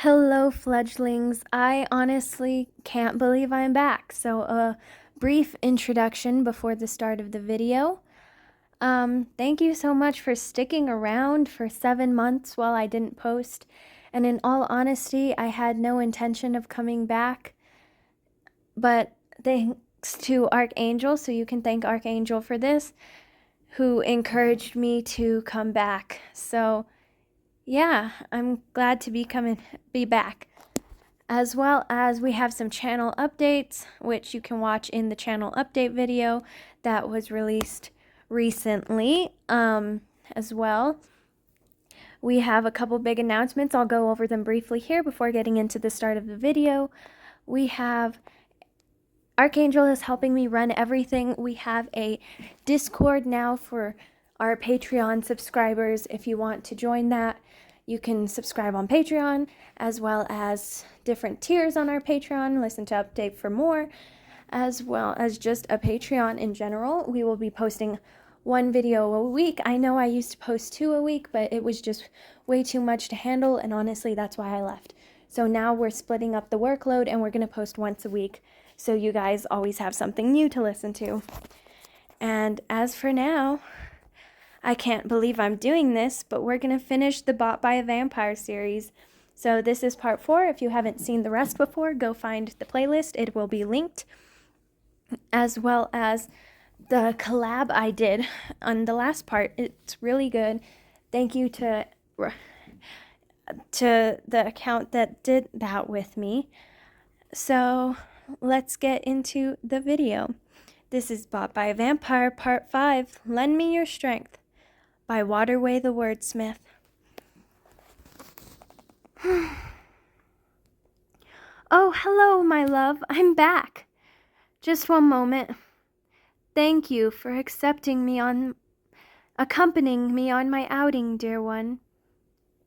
Hello, fledglings. I honestly can't believe I'm back. So, a brief introduction before the start of the video. Thank you so much for sticking around for 7 months while I didn't post. And in all honesty, I had no intention of coming back. But thanks to Archangel, so you can thank Archangel for this, who encouraged me to come back. So, yeah, I'm glad to be back. As well as we have some channel updates, which you can watch in the channel update video that was released recently. As well, we have a couple big announcements. I'll go over them briefly here before getting into the start of the video. We have Archangel is helping me run everything. We have a Discord now for our Patreon subscribers. If you want to join that, you can subscribe on Patreon, as well as different tiers on our Patreon. Listen to Update for more, as well as just a Patreon in general. We will be posting one video a week. I know I used to post 2 a week, but it was just way too much to handle, and honestly, that's why I left. So now we're splitting up the workload, and we're going to post once a week, so you guys always have something new to listen to. And as for now, I can't believe I'm doing this, but we're going to finish the Bought by a Vampire series. So this is part 4. If you haven't seen the rest before, go find the playlist. It will be linked, as well as the collab I did on the last part. It's really good. Thank you to the account that did that with me. So let's get into the video. This is Bought by a Vampire part 5, Lend Me Your Strength, by Waterway the Wordsmith. Oh, hello, my love. I'm back. Just one moment. Thank you for accepting me accompanying me on my outing, dear one.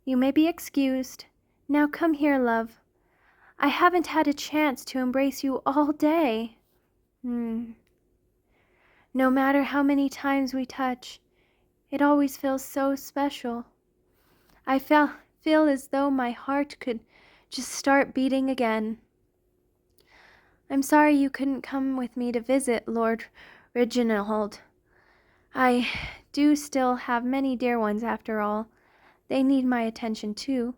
You may be excused. Now come here, love. I haven't had a chance to embrace you all day. No matter how many times we touch, it always feels so special. I feel as though my heart could just start beating again. I'm sorry you couldn't come with me to visit Lord Reginald. I do still have many dear ones after all. They need my attention too.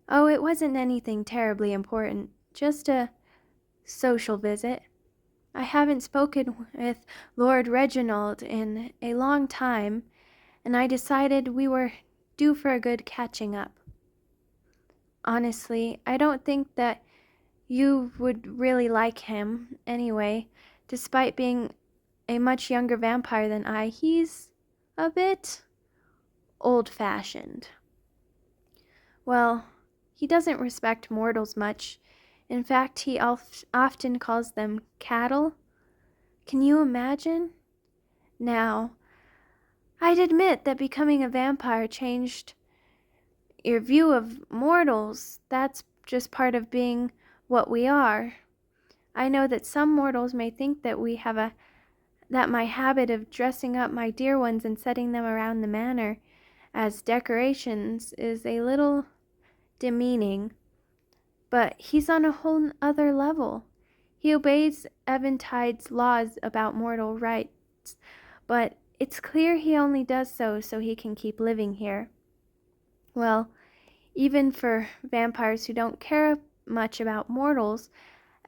Oh, it wasn't anything terribly important, just a social visit. I haven't spoken with Lord Reginald in a long time, and I decided we were due for a good catching up. Honestly, I don't think that you would really like him anyway. Despite being a much younger vampire than I, he's a bit old-fashioned. Well, he doesn't respect mortals much. In fact, he often calls them cattle. Can you imagine? Now, I'd admit that becoming a vampire changed your view of mortals. That's just part of being what we are. I know that some mortals may think that that my habit of dressing up my dear ones and setting them around the manor as decorations is a little demeaning, but he's on a whole other level. He obeys Eventide's laws about mortal rights, but it's clear he only does so he can keep living here. Well, even for vampires who don't care much about mortals,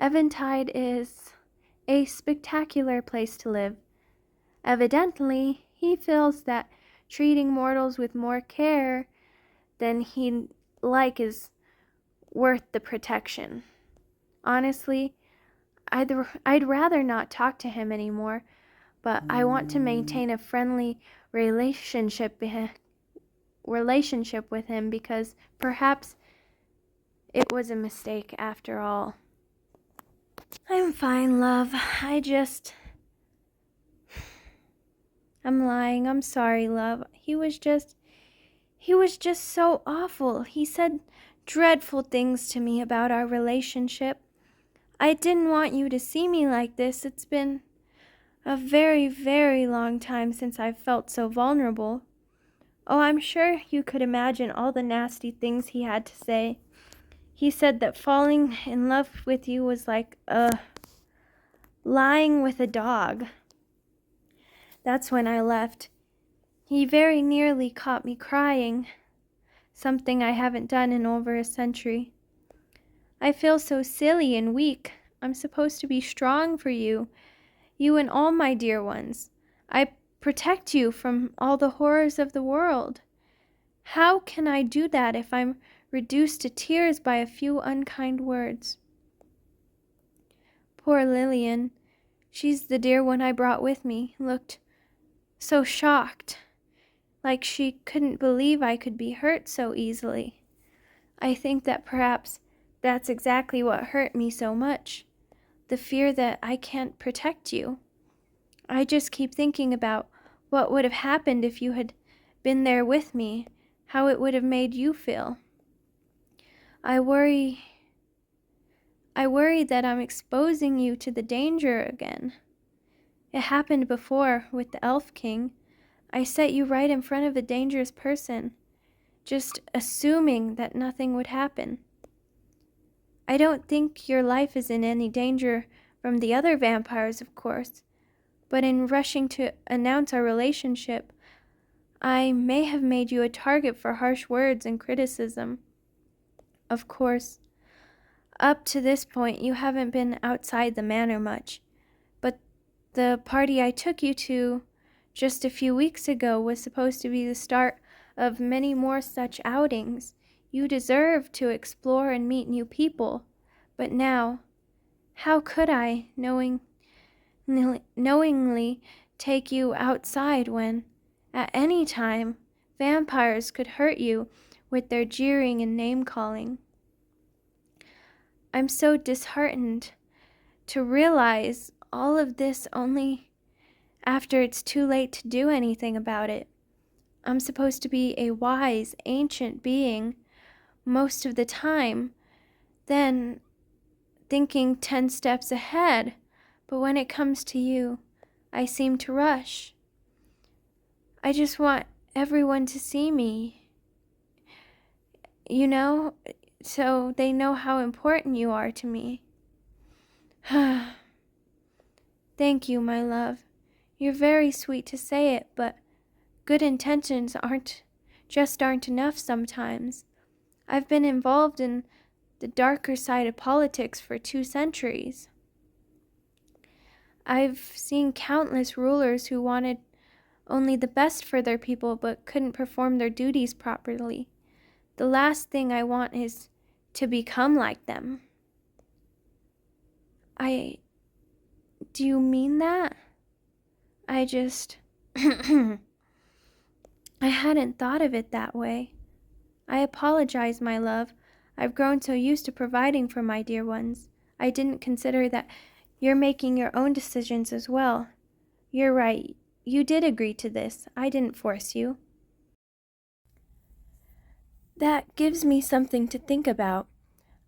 Eventide is a spectacular place to live. Evidently, he feels that treating mortals with more care than he'd like is worth the protection. Honestly, I'd rather not talk to him anymore, but I want to maintain a friendly relationship with him because perhaps it was a mistake after all. I'm fine, love. I'm lying. I'm sorry, love. He was just so awful. He said dreadful things to me about our relationship. I didn't want you to see me like this. It's been a very, very long time since I've felt so vulnerable. Oh, I'm sure you could imagine all the nasty things he had to say. He said that falling in love with you was like, lying with a dog. That's when I left. He very nearly caught me crying, something I haven't done in over a century. I feel so silly and weak. I'm supposed to be strong for you and all my dear ones. I protect you from all the horrors of the world. How can I do that if I'm reduced to tears by a few unkind words? Poor Lillian, she's the dear one I brought with me, looked so shocked, like she couldn't believe I could be hurt so easily. I think that perhaps that's exactly what hurt me so much, the fear that I can't protect you. I just keep thinking about what would have happened if you had been there with me, how it would have made you feel. I worry that I'm exposing you to the danger again. It happened before with the Elf King. I set you right in front of a dangerous person, just assuming that nothing would happen. I don't think your life is in any danger from the other vampires, of course, but in rushing to announce our relationship, I may have made you a target for harsh words and criticism. Of course, up to this point, you haven't been outside the manor much, but the party I took you to just a few weeks ago was supposed to be the start of many more such outings. You deserve to explore and meet new people, but now, how could I knowingly take you outside when, at any time, vampires could hurt you with their jeering and name-calling? I'm so disheartened to realize all of this only after it's too late to do anything about it. I'm supposed to be a wise, ancient being most of the time, then thinking 10 steps ahead, but when it comes to you, I seem to rush. I just want everyone to see me, so they know how important you are to me. Thank you, my love. You're very sweet to say it, but good intentions aren't enough sometimes. I've been involved in the darker side of politics for 2 centuries. I've seen countless rulers who wanted only the best for their people but couldn't perform their duties properly. The last thing I want is to become like them. Do you mean that? I hadn't thought of it that way. I apologize, my love. I've grown so used to providing for my dear ones. I didn't consider that you're making your own decisions as well. You're right. You did agree to this. I didn't force you. That gives me something to think about.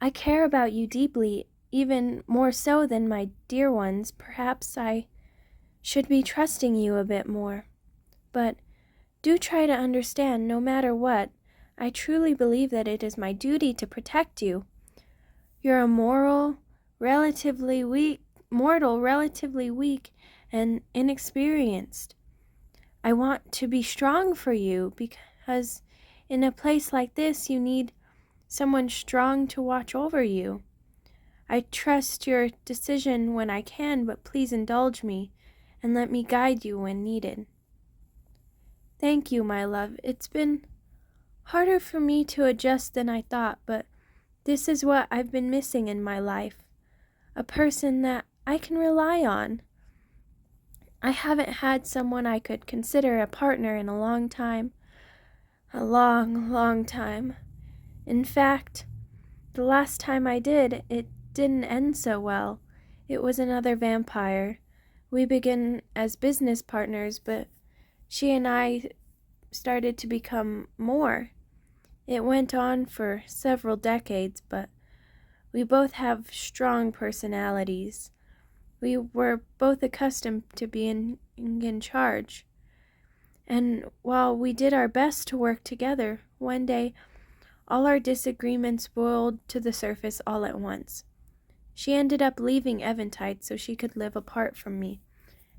I care about you deeply, even more so than my dear ones. Perhaps I should be trusting you a bit more. But do try to understand, no matter what, I truly believe that it is my duty to protect you. You're a mortal, relatively weak, and inexperienced. I want to be strong for you because in a place like this, you need someone strong to watch over you. I trust your decision when I can, but please indulge me and let me guide you when needed. Thank you, my love. It's been harder for me to adjust than I thought, but this is what I've been missing in my life. A person that I can rely on. I haven't had someone I could consider a partner in a long time. A long, long time. In fact, the last time I did, it didn't end so well. It was another vampire. We began as business partners, but she and I started to become more. It went on for several decades, but we both have strong personalities. We were both accustomed to being in charge. And while we did our best to work together, one day all our disagreements boiled to the surface all at once. She ended up leaving Eventide so she could live apart from me,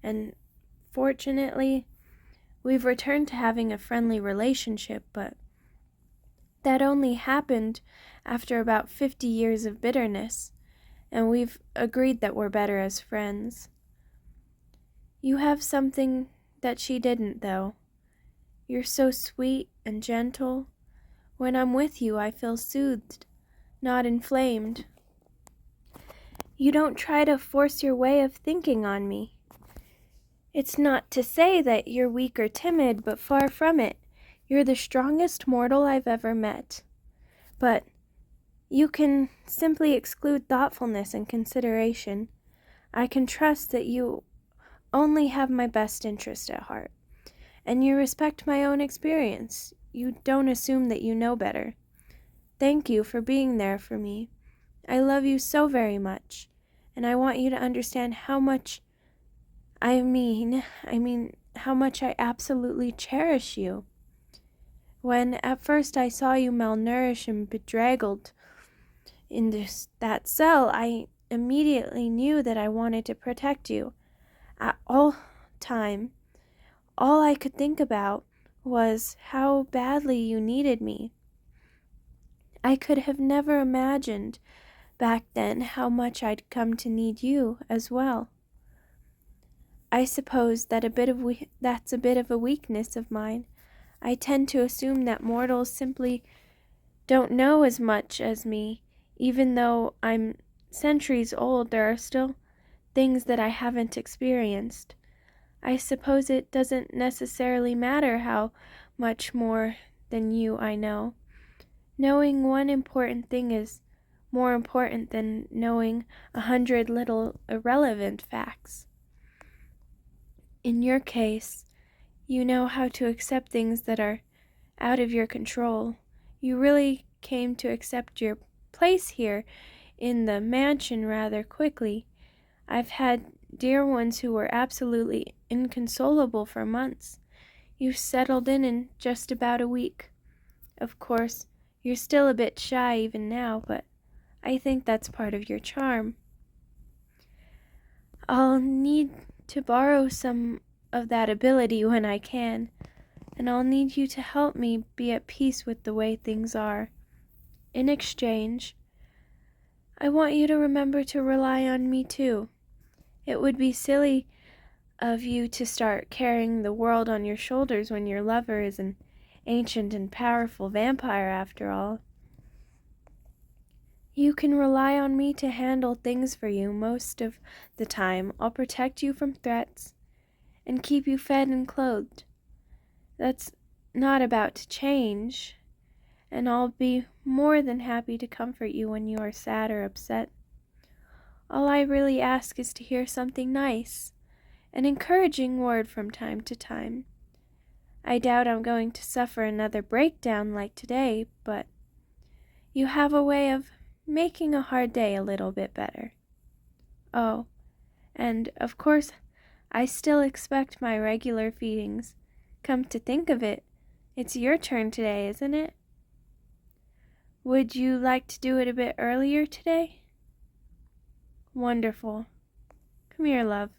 and fortunately, we've returned to having a friendly relationship, but that only happened after about 50 years of bitterness, and we've agreed that we're better as friends. You have something that she didn't, though. You're so sweet and gentle. When I'm with you, I feel soothed, not inflamed. You don't try to force your way of thinking on me. It's not to say that you're weak or timid, but far from it. You're the strongest mortal I've ever met. But you can simply exclude thoughtfulness and consideration. I can trust that you only have my best interest at heart. And you respect my own experience. You don't assume that you know better. Thank you for being there for me. I love you so very much, and I want you to understand how much I mean how much I absolutely cherish you. When at first I saw you malnourished and bedraggled in that cell, I immediately knew that I wanted to protect you. At all time, all I could think about was how badly you needed me. I could have never imagined back then how much I'd come to need you as well. I suppose that that's a bit of a weakness of mine. I tend to assume that mortals simply don't know as much as me. Even though I'm centuries old, there are still things that I haven't experienced. I suppose it doesn't necessarily matter how much more than you I know. Knowing one important thing is more important than knowing 100 little irrelevant facts. In your case, you know how to accept things that are out of your control. You really came to accept your place here in the mansion rather quickly. I've had dear ones who were absolutely inconsolable for months. You've settled in just about a week. Of course, you're still a bit shy even now, but I think that's part of your charm. I'll need to borrow some of that ability when I can, and I'll need you to help me be at peace with the way things are. In exchange, I want you to remember to rely on me too. It would be silly of you to start carrying the world on your shoulders when your lover is an ancient and powerful vampire after all. You can rely on me to handle things for you most of the time. I'll protect you from threats and keep you fed and clothed. That's not about to change, and I'll be more than happy to comfort you when you are sad or upset. All I really ask is to hear something nice, an encouraging word from time to time. I doubt I'm going to suffer another breakdown like today, but you have a way of making a hard day a little bit better. Oh, and of course, I still expect my regular feedings. Come to think of it, it's your turn today, isn't it? Would you like to do it a bit earlier today? Wonderful. Come here, love.